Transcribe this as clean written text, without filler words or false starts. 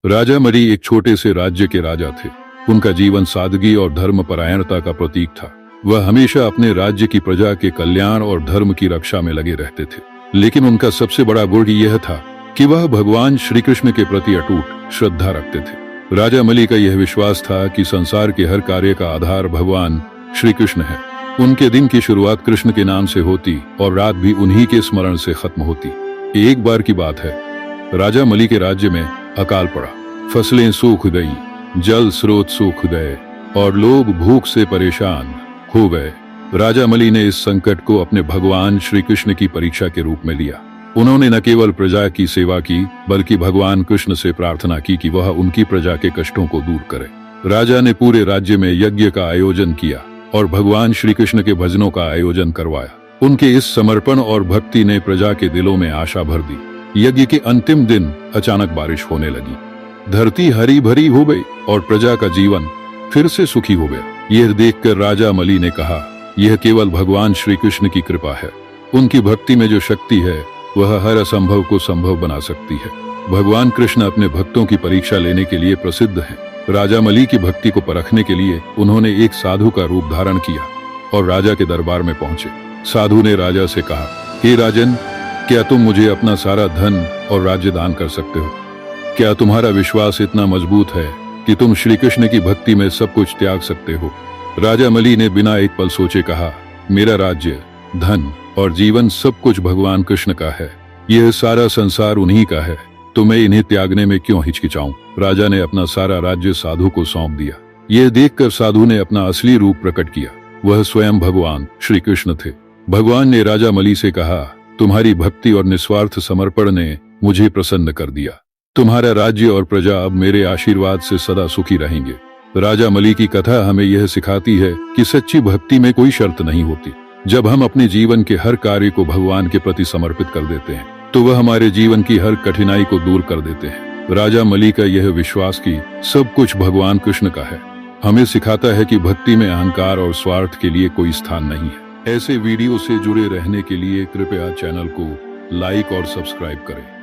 राजा मरी एक छोटे से राज्य के राजा थे। उनका जीवन सादगी और धर्मपरायणता का प्रतीक था। वह हमेशा अपने राज्य की प्रजा के कल्याण और धर्म की रक्षा में लगे रहते थे। लेकिन उनका सबसे बड़ा गुण यह था कि वह भगवान श्री कृष्ण के प्रति अटूट श्रद्धा रखते थे। राजा मली का यह विश्वास था कि संसार के हर कार्य का आधार भगवान श्री कृष्ण है। उनके दिन की शुरुआत कृष्ण के नाम से होती और रात भी उन्हीं के स्मरण से खत्म होती। एक बार की बात है, राजा मली के राज्य में अकाल पड़ा। फसलें सूख गई, जल स्रोत सूख गए और लोग भूख से परेशान हो गए। राजा मली ने इस संकट को अपने भगवान श्री कृष्ण की परीक्षा के रूप में लिया। उन्होंने न केवल प्रजा की सेवा की, बल्कि भगवान कृष्ण से प्रार्थना की कि वह उनकी प्रजा के कष्टों को दूर करे। राजा ने पूरे राज्य में यज्ञ का आयोजन किया और भगवान श्री कृष्ण के भजनों का आयोजन करवाया। उनके इस समर्पण और भक्ति ने प्रजा के दिलों में आशा भर दी। यज्ञ के अंतिम दिन अचानक बारिश होने लगी। धरती हरी भरी हो गई और प्रजा का जीवन फिर से सुखी हो गया। यह देखकर राजा मली ने कहा, यह केवल भगवान श्री कृष्ण की कृपा है। उनकी भक्ति में जो शक्ति है वह हर असंभव को संभव बना सकती है। भगवान कृष्ण अपने भक्तों की परीक्षा लेने के लिए प्रसिद्ध हैं। राजा मली की भक्ति को परखने के लिए उन्होंने एक साधु का रूप धारण किया और राजा के दरबार में पहुंचे। साधु ने राजा से कहा, हे राजन, क्या तुम मुझे अपना सारा धन और राज्य दान कर सकते हो? क्या तुम्हारा विश्वास इतना मजबूत है कि तुम श्री कृष्ण की भक्ति में सब कुछ त्याग सकते हो? राजा मली ने बिना एक पल सोचे कहा, मेरा राज्य, धन और जीवन सब कुछ भगवान कृष्ण का है। यह सारा संसार उन्हीं का है, तो मैं इन्हें त्यागने में क्यों हिचकिचाऊं? राजा ने अपना सारा राज्य साधु को सौंप दिया। यह देखकर साधु ने अपना असली रूप प्रकट किया। वह स्वयं भगवान श्री कृष्ण थे। भगवान ने राजा मली से कहा, तुम्हारी भक्ति और निस्वार्थ समर्पण ने मुझे प्रसन्न कर दिया। तुम्हारा राज्य और प्रजा अब मेरे आशीर्वाद से सदा सुखी रहेंगे। राजा मली की कथा हमें यह सिखाती है कि सच्ची भक्ति में कोई शर्त नहीं होती। जब हम अपने जीवन के हर कार्य को भगवान के प्रति समर्पित कर देते हैं तो वह हमारे जीवन की हर कठिनाई को दूर कर देते हैं। राजा मली का यह विश्वास कि सब कुछ भगवान कृष्ण का है हमें सिखाता है कि भक्ति में अहंकार और स्वार्थ के लिए कोई स्थान नहीं है। ऐसे वीडियो से जुड़े रहने के लिए कृपया चैनल को लाइक और सब्सक्राइब करें।